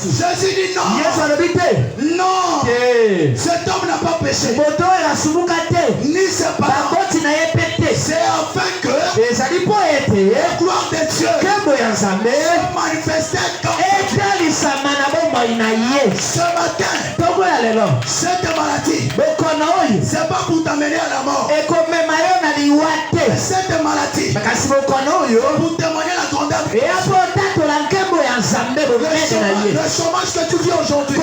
Jésus dit non. Non. Cet homme n'a pas péché. Ni ses parents. C'est afin que la gloire de Dieu se manifeste dans ce matin. Cette maladie, c'est pas pour t'amener à la mort. Cette maladie, pour témoigner la grandeur de Dieu. Le chômage que tu vis aujourd'hui,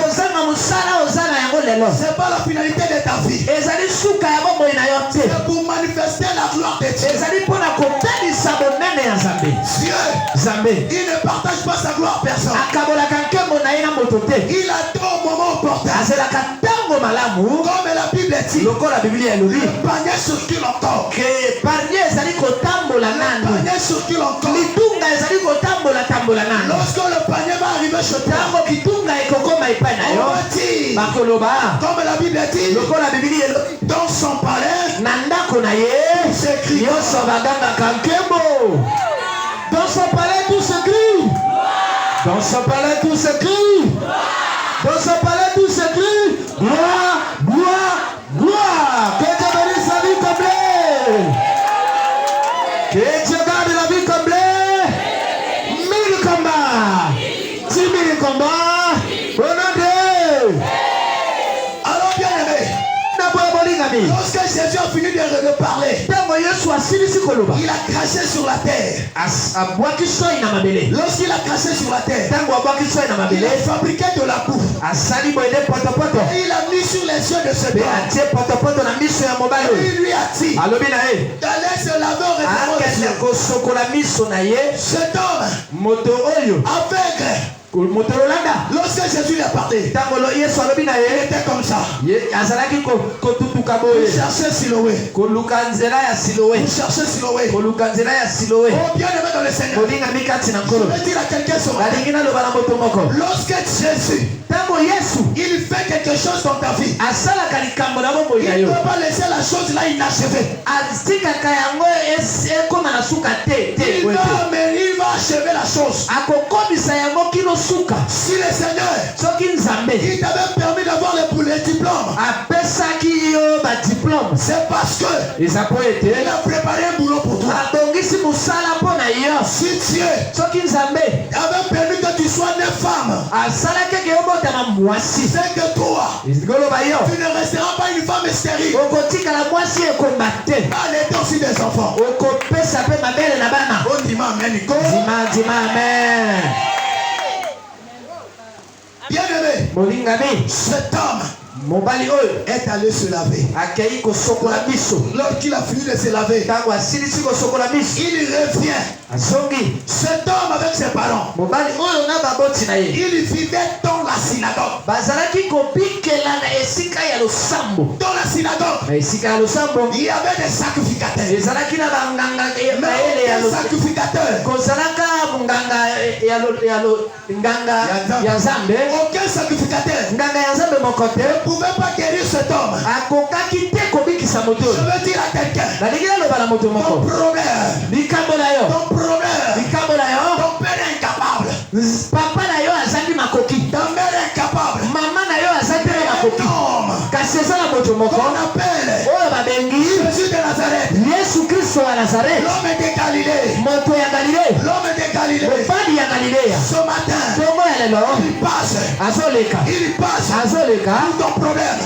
c'est pas la finalité de ta vie. C'est pour manifester la gloire de Dieu. Dieu, il ne partage pas sa gloire à personne. Il attend au moment opportun. Comme la Bible dit, le panier circule encore. Le panier circule encore. Lorsque le panier va arriver chez toi, on va dire, comme la Bible dit, dans son palais, c'est écrit. Dans son palais tout s'écrit. Dans son palais tout s'écrit. Dans son palais tout s'écrit. Gloire, gloire, gloire. Que Dieu bénisse la vie comblée. Que Dieu garde la vie comblée. 1000 combats. 10 000 combats. Au nom de Dieu. Alors bien aimé, lorsque Jésus a fini de parler, il a craché sur la terre. Lorsqu'il a craché sur la terre, il a fabriqué de la boue. Et il a mis sur les yeux de ce homme. Et il lui a dit d'aller se laver au réservoir. Cet homme aveugle, lorsque Jésus lui a parlé, il était comme ça. Il cherchait Siloé. Il cherchait Siloé. Oh bien aimé dans le Seigneur, je vais dire à quelqu'un ce matin, lorsque Jésus il fait quelque chose dans ta vie, il ne peut pas laisser la chose là inachevée. Il va achever la chose. Si le Seigneur il t'avait permis d'avoir le diplôme, c'est parce que il a préparé un boulot pour toi. Si Dieu avait permis que tu sois une femme, c'est que toi tu ne resteras pas une femme stérile. Allez aussi des enfants. On dit amen. Bien aimé, cet homme est allé se laver. Lorsqu'il a fini de se laver, il revient. Cet homme avec ses parents, il vivait dans la synagogue. Dans la synagogue, il y avait des sacrificateurs. Mais les sacrificateurs, aucun sacrificateur ne pouvait pas guérir cet homme. Je veux dire à quelqu'un, ton problème, ton père est incapable, ta mère est incapable, qu'on appelle Jésus de Nazareth, l'homme de Galilée, ce matin, il passe pour ton problème,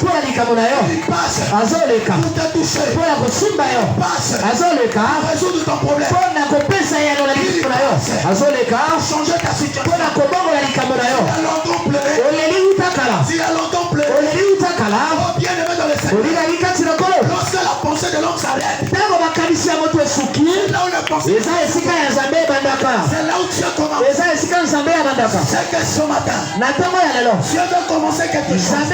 il passe pour te toucher, il passe résoudre ton problème, il passe changer ta situation. Si a longtemps pleuré, oh bien aimé dans le Seigneur, lorsque la pensée de l'homme s'arrête, c'est là où le pensée, c'est là où Dieu commence. C'est que ce matin, Dieu veut commencer quelque chose.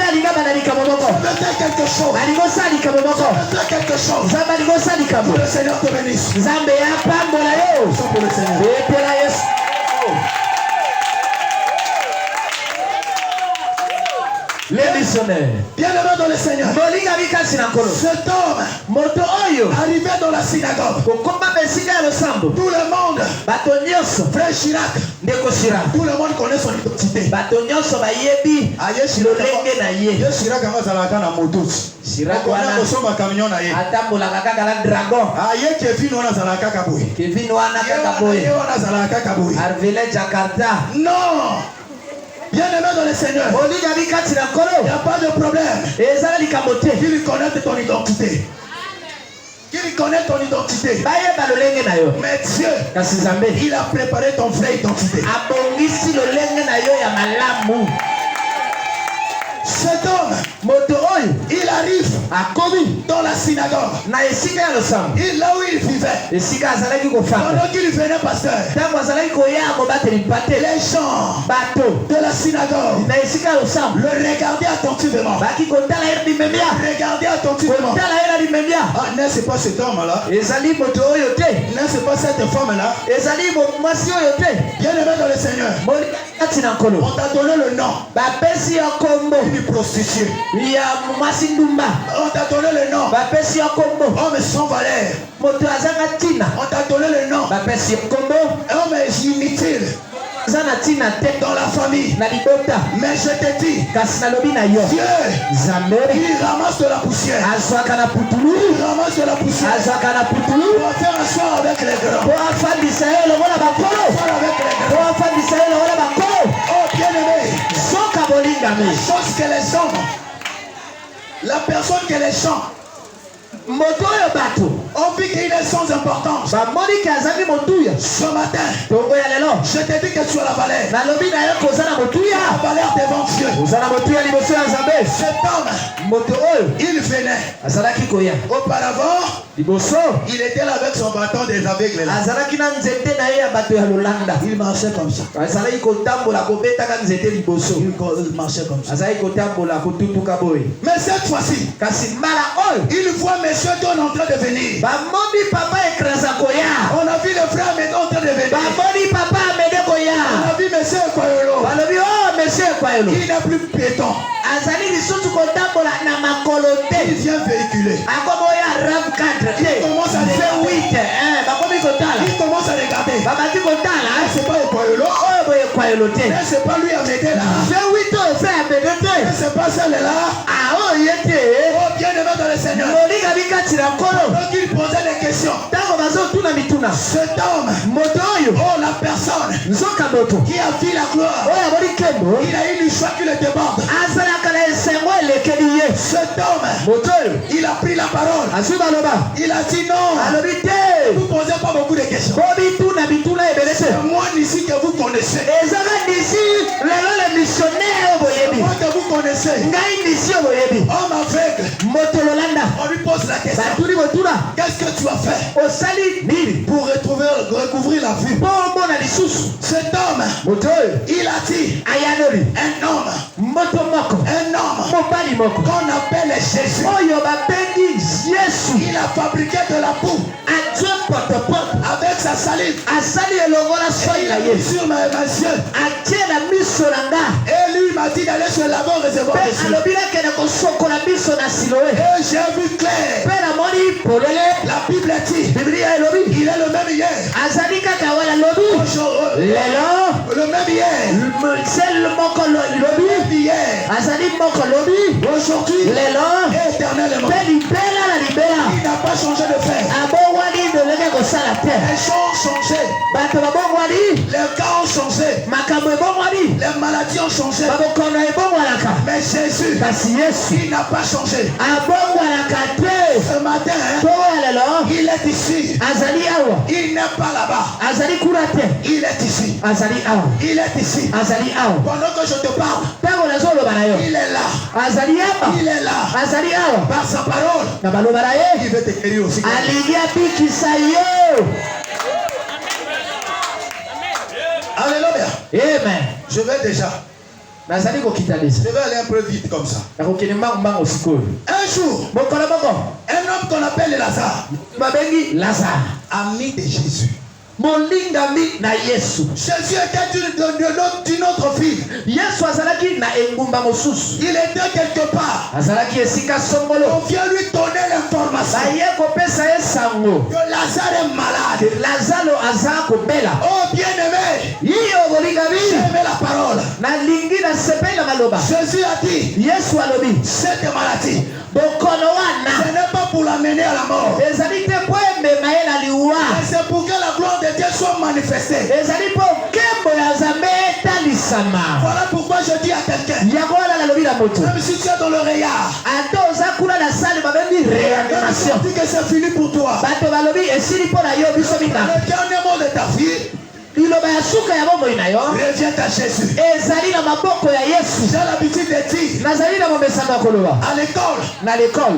Dieu veut faire quelque chose. Que le Seigneur te bénisse. Pour le Seigneur. Les missionnaires. Bien-aimé dans le Seigneur. Cet homme arrivé dans la synagogue. Tout le monde. Frère Chirac. Tout le monde connaît son identité. Chirac a moto. Chirac a camion. Non. Bien-aimé dans le Seigneur. Il n'y a pas de problème. Qu'il connaisse ton identité. Qu'il connaisse ton identité. Mais Dieu, il a préparé ton vrai identité. Cet homme, il arrive dans la synagogue. Il là où il vivait. Pendant qu'il venait pasteur, les gens de la synagogue le regardaient attentivement. Regardez attentivement. Ah, n'est-ce pas cet homme-là? N'est-ce pas cette femme-là? Bien-aimé dans le Seigneur. On t'a donné le nom. Une prostituée. On t'a donné le nom. Homme sans valeur. On t'a donné le nom. Homme inutile. Dans la famille. Mais je te dis, Dieu, il ramasse de la poussière. Il ramasse de la poussière. On va faire un soir avec les grands. Avec les grands. Oh bien-aimé, la chose que les hommes, la personne que les gens on vit qu'il est sans importance. Ce matin, je te dis que tu as la valeur. La valeur devant Dieu. Cet homme, il venait. Auparavant, il était là avec son bâton des aveugles. Il marchait comme ça. Il marchait comme ça. Mais cette fois-ci, il voit monsieur Don en train de venir. On a vu le frère Médon en train de venir. On a vu monsieur Koyolo. Il n'est plus piéton. Il vient véhiculer. Il commence à regarder. Il commence à regarder. C'est pas Koyolo. C'est pas lui à m'aider là. C'est pas celle-là. Oh bien-aimé dans le Seigneur. Donc il posait des questions. Cet homme, oh la personne qui a vu la gloire, il a eu le choix qui le déborde. Cet homme, il a pris la parole. Il a dit non. Vous ne posez pas beaucoup de questions. C'est moi ici que vous connaissez. Moi que vous connaissez. Homme aveugle. On lui pose la question. Qu'est-ce que tu as fait pour recouvrir la vue? Cet homme, il a dit un homme qu'on appelle Jésus. Il a fabriqué de la boue avec sa salive. Et il a mis sur mes yeux. Et lui m'a dit d'aller se laver au réservoir. Et j'ai vu clair. La Bible dit il est le même hier. Le même hier. Aujourd'hui et éternellement. Il n'a pas changé de faire. Les gens ont changé. Les cas ont changé. Les maladies ont changé. Mais Jésus, il n'a pas changé. Ce matin, il est ici. Il n'est pas là-bas. Il est ici. Il est ici. Pendant que je te parle, il est là. Il est là. Par sa parole, il veut te guérir aussi. Alléluia. Amen. Je vais déjà. Je vais aller un peu vite comme ça. Un jour, un homme qu'on appelle Lazare, ami de Jésus. molingami na Yesu. Jésus était d'une autre ville. Yesu azalaki na engumba mosusu. Il était quelque part. Azalaki esika songolo. On vient lui donner l'information Baye kopesa ye sango. que Lazare est malade. Lazaro aza kobela. Oh bien-aimé, Iyo molingami. j'aime la parole. Na lingi na sepela maloba. Jésus a dit, Yesu alobi. cette maladie, Bokono wana. ce n'est pas pour l'amener à la mort. Ezali te po emema ye na liwa. Mais c'est pour que la gloire de Dieu soit manifestée. Ezali po kembo ya Nzambe etalisama. Voilà pourquoi je dis à quelqu'un, Yango wana nalobi na moto. même si tu es dans le regard, Ata oza kuna na sale babebi même réanimation. si tu dis que c'est fini pour toi, Bato balobi esili po na yo biso mina. le dernier mot de ta vie, Liloba ya suka ya bomoi na yo. reviens à Jésus. Ezali na maboko ya Yesu. J'ai l'habitude de dire, Nazali na momesano ya koloba. à l'école, Na l'école.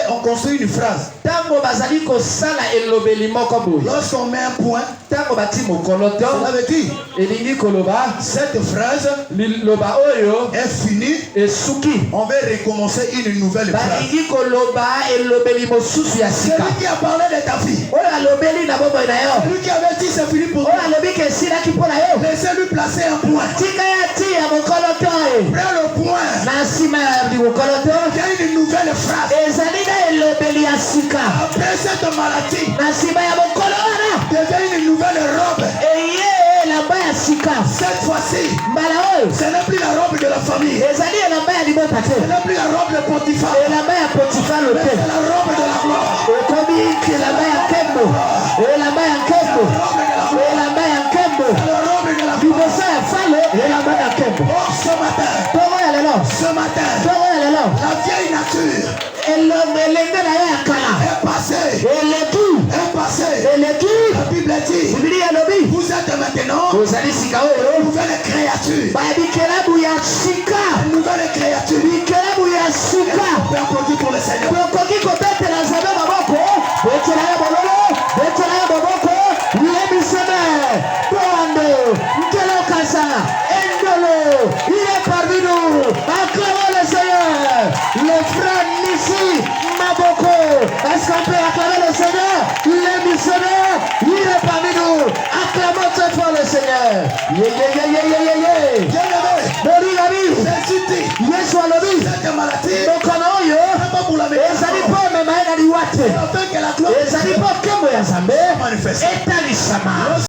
on construit une phrase. Tango bazali kosala elobeli moko boye. Lorsqu'on met un point, Tango bati mokolo to. cela veut dire, Elingi koloba. cette phrase Liloba oyo. est finie, Esuki. on va recommencer une nouvelle phrase. Balingi koloba elobeli mosusu ya sika. Celui qui a parlé de ta vie, Oyo alobeli na bomoi na yo. celui qui avait dit c'est fini pour toi, Oyo alobi ke esilaki mpo na yo. laissez-lui placer un point. Tika ya ti ya mokolo to e. Prends le point. Na nsima ya mokolo to. Il y a une nouvelle phrase. Ezali na elobeli ya sika. Après cette maladie, Na nsima ya mokolo wana. devient une nouvelle robe. Eye elamba ya sika. Cette fois-ci, Mbala oyo. ce n'est plus la robe de la famille. Ezali elamba ya libota Ce te. n'est plus la robe de Potiphar. Elamba ya Potifaro Mais te. c'est la robe de la gloire. Ekomi elamba ya nkembo. Elamba ya nkembo. Elamba ya nkembo. La robe de la gloire. Liboso ya falo elamba ya nkembo. Oh, ce matin, Tongo ya lelo. ce matin, Tongo ya lelo. la vieille nature Elenge na yo ya kala. est passée. Eleki. Est passée. Eleki. La Bible dit, Bibili elobi. vous êtes maintenant Ozali sika une oyo. nouvelle créature. Bikelabu ya sika. Une nouvelle créature. Bikelabu ya sika. On peut applaudir pour le Seigneur. Tokoki kobetela Nzambe maboko. Betela ye bololo. Betela ye maboko. Yebiseme. Toando. Nkelo kasa. Endolo. Il est parmi nous. Acclamons le Seigneur. Le frère Nissi Maboko. Est-ce qu'on peut acclamer le Seigneur? Le missionnaire. Il est parmi nous. Acclamons cette fois le Seigneur. Ye. Bien-aimé, Bolingami. Jésus dit, Yesu alobi. cette maladie, Mokono oyo. n'est pas pour la Ezali maison. po mema ye na liwa te. Afin que la gloire Ezali po nkembo ya Nzambe manifeste. etalisama.